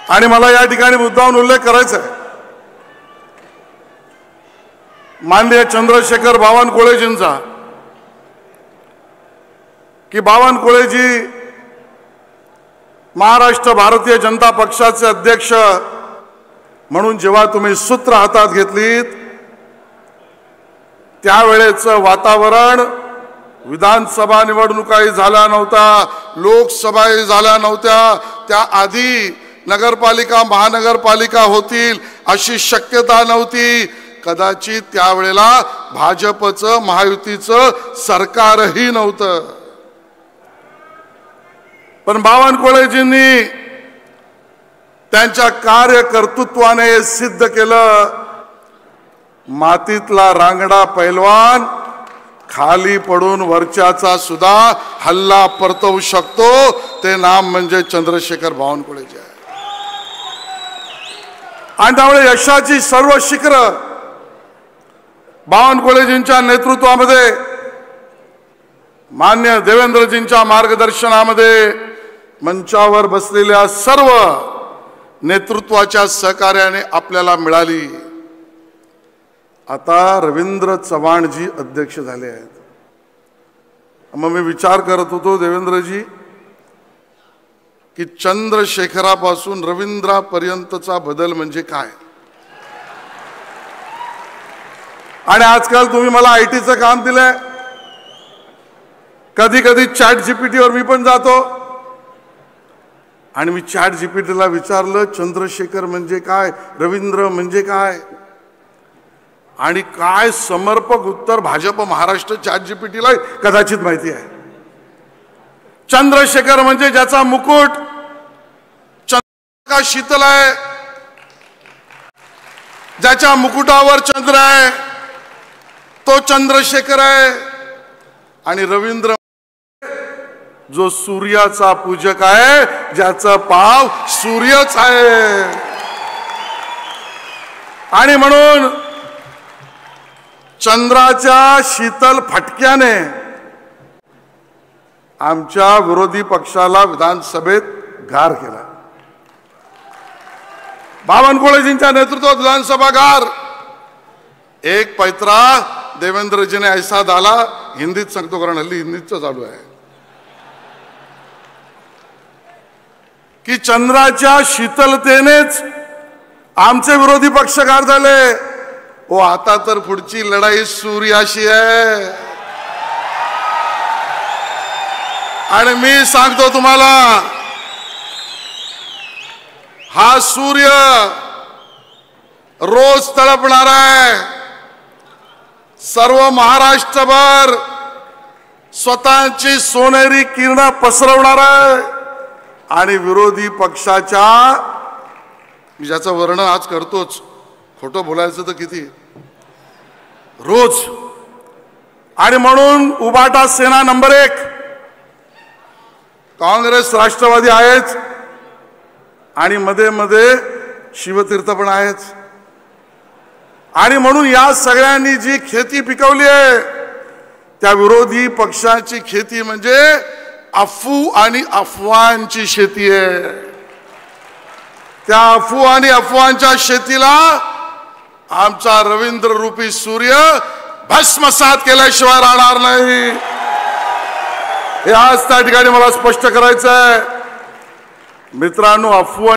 आणि मला या ठिकाणी मुद्दाहून उल्लेख करायचा आहे, माननीय चंद्रशेखर बावनकुळेजींचा, की बावनकुळेजी महाराष्ट्र भारतीय जनता पक्षाचे अध्यक्ष म्हणून जेव्हा तुम्ही सूत्र हातात घेतलीत त्यावेळेचं वातावरण विधानसभा निवडणुकाही झाल्या नव्हत्या, लोकसभाही झाल्या नव्हत्या, त्याआधी नगरपालिका महानगरपालिका होतील अशी शक्यता नव्हती. कदाचित त्यावेळेला भाजपचं महायुतीचं सरकारही नव्हतं. पण बावनकुळेजींनी त्यांच्या कार्यकर्तृत्वाने सिद्ध केलं, मातीतला रांगडा पैलवान खाली पडून वरच्याचा सुद्धा हल्ला परतवू शकतो. ते नाम म्हणजे चंद्रशेखर बावनकुळेजी आहे. आणि त्यामुळे यशाची सर्व शिखरं बावनकुळेजींच्या नेतृत्वामध्ये, मान्य देवेंद्रजींच्या मार्गदर्शनामध्ये मंचावर बसलेल्या सर्व नेतृत्वाच्या सहकार्याने आपल्याला मिळाली. आता रवींद्र चव्हाणजी अध्यक्ष झाले आहेत. मग मी विचार करत होतो देवेंद्रजी की चंद्रशेखरापासून रवींद्रापर्यंतचा बदल म्हणजे काय. आणि आजकाल तुम्ही मला आयटीचं काम दिलंय, कधी कधी चॅट जीपीटीवर मी पण जातो आणि मी चॅट जीपीटीला विचारलं चंद्रशेखर म्हणजे काय, रवींद्र म्हणजे काय, आणि काय समर्पक उत्तर भाजप महाराष्ट्र चॅट जीपीटीला कदाचित माहिती आहे. चंद्रशेखर म्हणजे ज्याचा मुकुट चंद्र का शीतल आहे, ज्याच्या मुकुटावर चंद्र आहे तो चंद्रशेखर आहे. आणि रवींद्र जो सूर्याचा पूजक आहे, ज्याचा पाव सूर्यच आहे. आणि म्हणून चंद्राच्या शीतल फटक्याने आमच्या विरोधी पक्षाला विधानसभेत गार केला. बावनकुळेजींच्या नेतृत्वात विधानसभा गार. एक पैत्रा देवेंद्रजीने ऐसा डाला, हिंदीत सांगतो कारण हल्ली हिंदीचं चालू आहे, की चंद्राच्या शीतलतेनेच आमचे विरोधी पक्ष गार झाले. ओ आता तर पुढची लढाई सूर्याशी आहे. आणि मी सांगतो तुम्हाला, हा सूर्य रोज तळपणार आहे, सर्व महाराष्ट्रभर स्वतःची सोनेरी किरण पसरवणार आहे. आणि विरोधी पक्षाच्या, मी ज्याचं वर्णन आज करतोच, खोटं बोलायचं तर किती रोज. आणि म्हणून उबाटा सेना नंबर 1 काँग्रेस राष्ट्रवादी आहेच, आणि मध्ये मध्ये शिवतीर्थ पण आहेच. आणि म्हणून या सगळ्यांनी जी खेती पिकवली आहे त्या विरोधी पक्षाची खेती म्हणजे अफू आणि अफवांची शेती आहे. त्या अफू आणि अफवांच्या शेतीला आमचा रवींद्र रूपी सूर्य भस्मसात केल्याशिवाय राहणार नाही. हे आज त्या ठिकाणी मला स्पष्ट करायचं आहे. मित्रांनो, अफवा